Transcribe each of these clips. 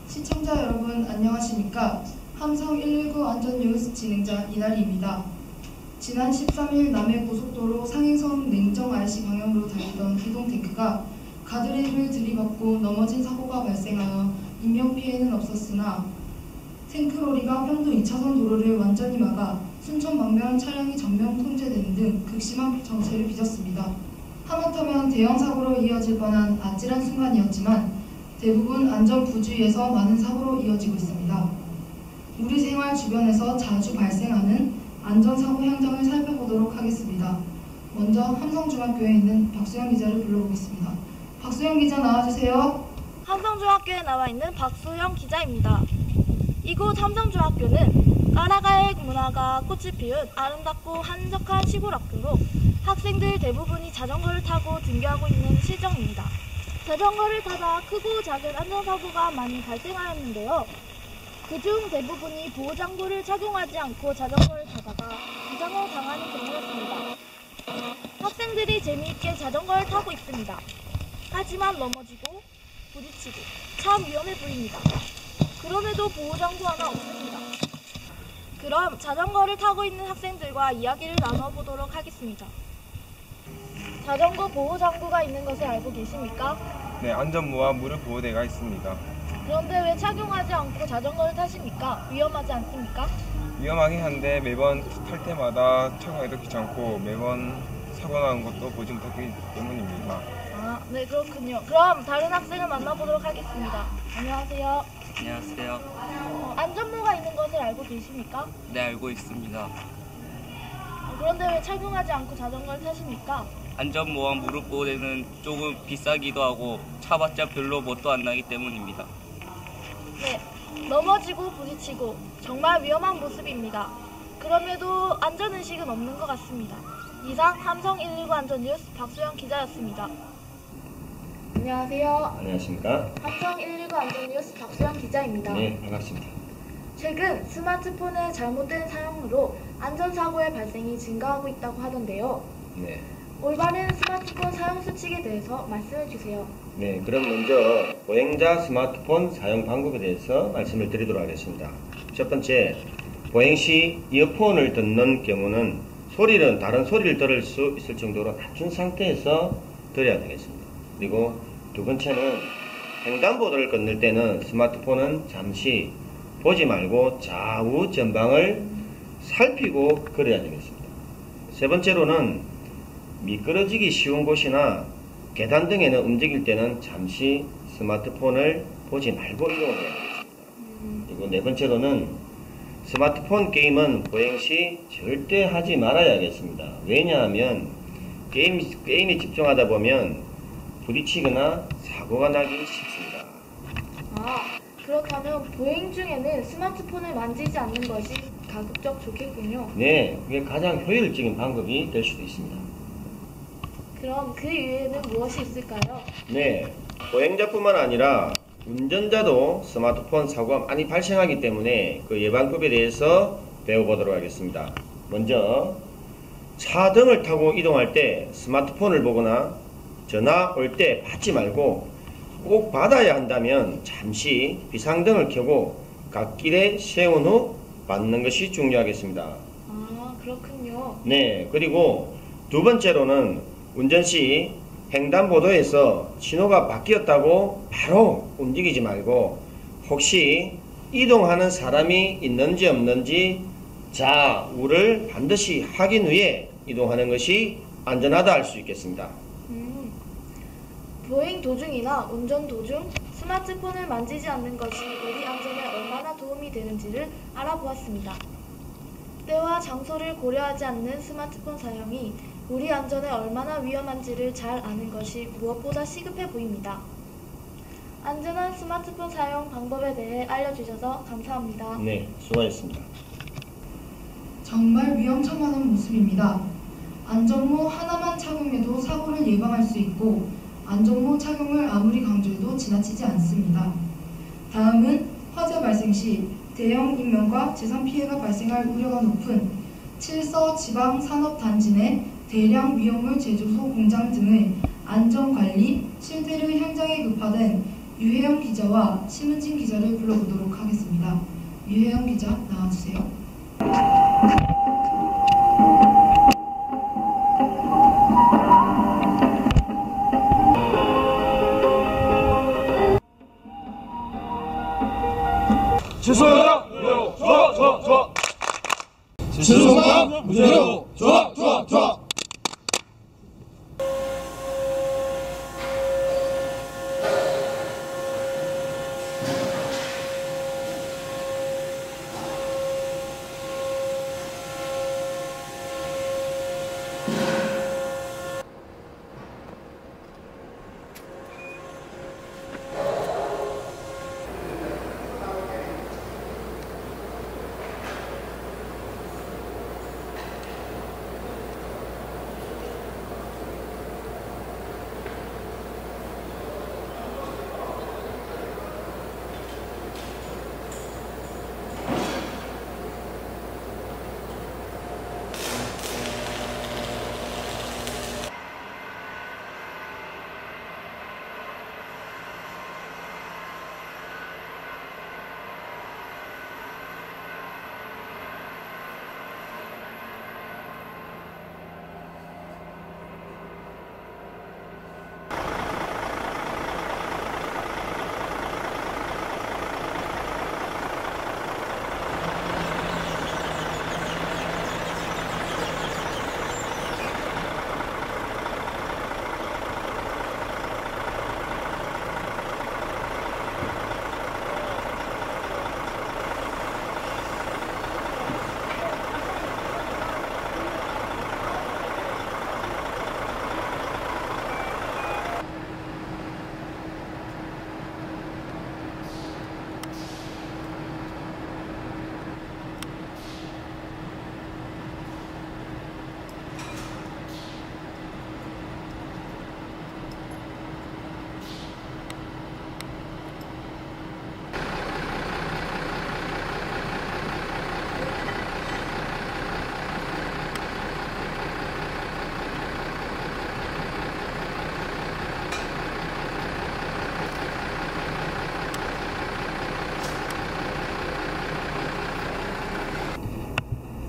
시청자 여러분 안녕하십니까? 함성 119 안전뉴스 진행자 이날리입니다. 지난 13일 남해고속도로 상행선 냉정 IC 방향으로 달리던 기동탱크가 가드레일을 들이받고 넘어진 사고가 발생하여 인명피해는 없었으나 탱크로리가 평도 2차선 도로를 완전히 막아 순천 방면 차량이 전면 통제되는 등 극심한 정체를 빚었습니다. 하마터면 대형 사고로 이어질 뻔한 아찔한 순간이었지만 대부분 안전 부주의에서 많은 사고로 이어지고 있습니다. 우리 생활 주변에서 자주 발생하는 안전사고 현장을 살펴보도록 하겠습니다. 먼저 함성중학교에 있는 박수영 기자를 불러보겠습니다. 박수영 기자 나와주세요. 함성중학교에 나와 있는 박수영 기자입니다. 이곳 함성중학교는 까라가의 문화가 꽃이 피운 아름답고 한적한 시골 학교로 학생들 대부분이 자전거를 타고 등교하고 있는 실정입니다. 자전거를 타다 크고 작은 안전사고가 많이 발생하였는데요. 그중 대부분이 보호장구를 착용하지 않고 자전거를 타다가 부상을 당하는 경우였습니다. 학생들이 재미있게 자전거를 타고 있습니다. 하지만 넘어지고 부딪히고 참 위험해 보입니다. 그럼에도 보호장구 하나 없습니다. 그럼 자전거를 타고 있는 학생들과 이야기를 나눠보도록 하겠습니다. 자전거 보호장구가 있는 것을 알고 계십니까? 네, 안전모와 무릎 보호대가 있습니다. 그런데 왜 착용하지 않고 자전거를 타십니까? 위험하지 않습니까? 위험하긴 한데 매번 탈 때마다 착용해도 귀찮고 매번 사고 나는 것도 보지 못하기 때문입니다. 아, 네, 그렇군요. 그럼 다른 학생을 만나보도록 하겠습니다. 안녕하세요. 안녕하세요. 안전모가 있는 것을 알고 계십니까? 네, 알고 있습니다. 그런데 왜 착용하지 않고 자전거를 타십니까? 안전모와 무릎 보호대는 조금 비싸기도 하고 차봤자 별로 멋도 안 나기 때문입니다. 네, 넘어지고 부딪히고 정말 위험한 모습입니다. 그럼에도 안전의식은 없는 것 같습니다. 이상 함성 119 안전뉴스 박수영 기자였습니다. 안녕하세요. 안녕하십니까? 함성 119 안전뉴스 박수영 기자입니다. 네, 반갑습니다. 최근 스마트폰의 잘못된 사용으로 안전사고의 발생이 증가하고 있다고 하던데요. 네. 올바른 스마트폰 사용 수칙에 대해서 말씀해 주세요. 네, 그럼 먼저 보행자 스마트폰 사용 방법에 대해서 말씀을 드리도록 하겠습니다. 첫 번째, 보행 시 이어폰을 듣는 경우는 다른 소리를 들을 수 있을 정도로 낮춘 상태에서 들어야 되겠습니다. 그리고 두 번째는 횡단보도를 건널 때는 스마트폰은 잠시 보지 말고 좌우 전방을 살피고 걸어야 되겠습니다. 세 번째로는 미끄러지기 쉬운 곳이나 계단 등에는 움직일 때는 잠시 스마트폰을 보지 말고 이동을 해야 되겠습니다. 그리고 네 번째로는 스마트폰 게임은 보행 시 절대 하지 말아야겠습니다. 왜냐하면 게임에 집중하다 보면 부딪히거나 사고가 나기 쉽습니다. 아, 그렇다면 보행 중에는 스마트폰을 만지지 않는 것이 가급적 좋겠군요. 네, 그게 가장 효율적인 방법이 될 수도 있습니다. 그럼 그 이외에는 무엇이 있을까요? 네, 보행자뿐만 아니라 운전자도 스마트폰 사고가 많이 발생하기 때문에 그 예방법에 대해서 배워보도록 하겠습니다. 먼저 차 등을 타고 이동할 때 스마트폰을 보거나 전화 올 때 받지 말고 꼭 받아야 한다면 잠시 비상등을 켜고 갓길에 세운 후 받는 것이 중요하겠습니다. 아, 그렇군요. 네, 그리고 두 번째로는 운전 시 횡단보도에서 신호가 바뀌었다고 바로 움직이지 말고 혹시 이동하는 사람이 있는지 없는지 좌우를 반드시 확인 후에 이동하는 것이 안전하다 할 수 있겠습니다. 보행 도중이나 운전 도중 스마트폰을 만지지 않는 것이 우리 안전에 얼마나 도움이 되는지를 알아보았습니다. 때와 장소를 고려하지 않는 스마트폰 사용이 우리 안전에 얼마나 위험한지를 잘 아는 것이 무엇보다 시급해 보입니다. 안전한 스마트폰 사용 방법에 대해 알려주셔서 감사합니다. 네, 수고하셨습니다. 정말 위험천만한 모습입니다. 안전모 하나만 착용해도 사고를 예방할 수 있고 안전모 착용을 아무리 강조해도 지나치지 않습니다. 다음은 화재 발생 시 대형 인명과 재산 피해가 발생할 우려가 높은 7서 지방산업단지 내 대량 위험물 제조소 공장 등의 안전관리 실태를 현장에 급파된 유혜영 기자와 심은진 기자를 불러보도록 하겠습니다. 유혜영 기자 나와주세요. 실소유당 무죄로 좋아 좋아 좋아. 실소유당 무죄로 좋아 좋아 좋아.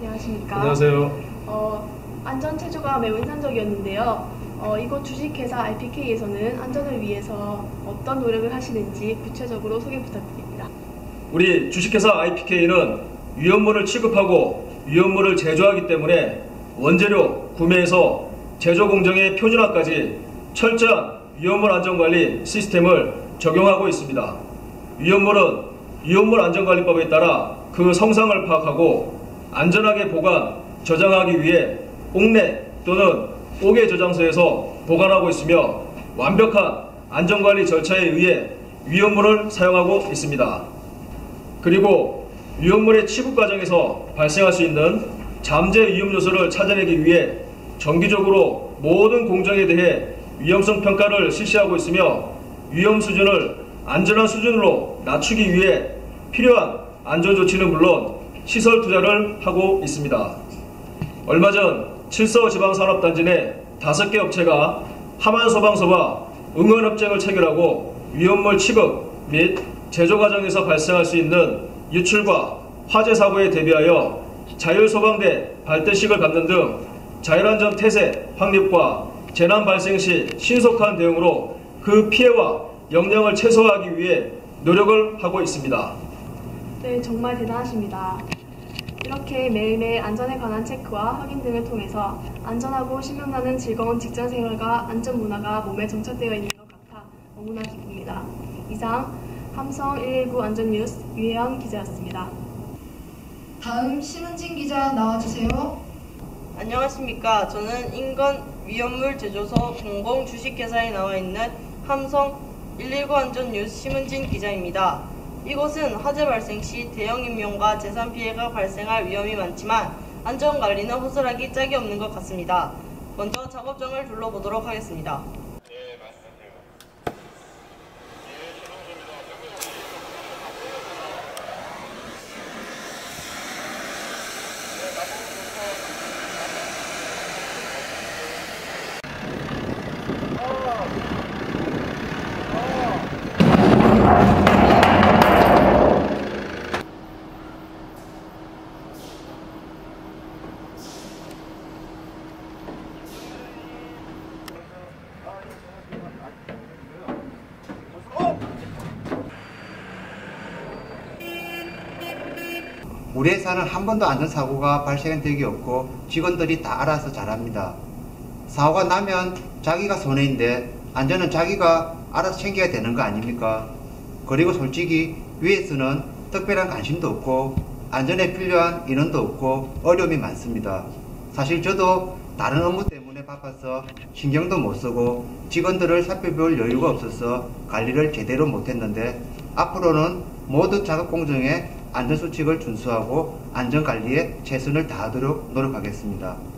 안녕하십니까. 안녕하세요. 안전 체조가 매우 인상적이었는데요. 이곳 주식회사 IPK에서는 안전을 위해서 어떤 노력을 하시는지 구체적으로 소개 부탁드립니다. 우리 주식회사 IPK는 위험물을 취급하고 위험물을 제조하기 때문에 원재료 구매에서 제조 공정의 표준화까지 철저한 위험물 안전관리 시스템을 적용하고 있습니다. 위험물은 위험물 안전관리법에 따라 그 성상을 파악하고 안전하게 보관, 저장하기 위해 옥내 또는 옥외 저장소에서 보관하고 있으며 완벽한 안전관리 절차에 의해 위험물을 사용하고 있습니다. 그리고 위험물의 취급 과정에서 발생할 수 있는 잠재 위험 요소를 찾아내기 위해 정기적으로 모든 공정에 대해 위험성 평가를 실시하고 있으며 위험 수준을 안전한 수준으로 낮추기 위해 필요한 안전조치는 물론 시설 투자를 하고 있습니다. 얼마 전 칠서지방산업단지 내 5개 업체가 하만소방서와 응원협정을 체결하고 위험물 취급 및 제조 과정에서 발생할 수 있는 유출과 화재 사고에 대비하여 자율소방대 발대식을 갖는 등 자율안전 태세 확립과 재난 발생 시 신속한 대응으로 그 피해와 영향을 최소화하기 위해 노력을 하고 있습니다. 네, 정말 대단하십니다. 이렇게 매일매일 안전에 관한 체크와 확인 등을 통해서 안전하고 신명나는 즐거운 직장 생활과 안전 문화가 몸에 정착되어 있는 것 같아 너무나 기쁩니다. 이상 함성 119 안전뉴스 유혜영 기자였습니다. 다음 심은진 기자 나와주세요. 안녕하십니까. 저는 인건 위험물 제조소 공공 주식회사에 나와 있는 함성 119 안전뉴스 심은진 기자입니다. 이곳은 화재 발생 시 대형 인명과 재산 피해가 발생할 위험이 많지만 안전관리는 허술하기 짝이 없는 것 같습니다. 먼저 작업장을 둘러보도록 하겠습니다. 우리 회사는 한 번도 안전사고가 발생한 적이 없고 직원들이 다 알아서 잘합니다. 사고가 나면 자기가 손해인데 안전은 자기가 알아서 챙겨야 되는 거 아닙니까? 그리고 솔직히 위에서는 특별한 관심도 없고 안전에 필요한 인원도 없고 어려움이 많습니다. 사실 저도 다른 업무 때문에 바빠서 신경도 못 쓰고 직원들을 살펴볼 여유가 없어서 관리를 제대로 못했는데 앞으로는 모든 작업 공정에 안전수칙을 준수하고 안전관리에 최선을 다하도록 노력하겠습니다.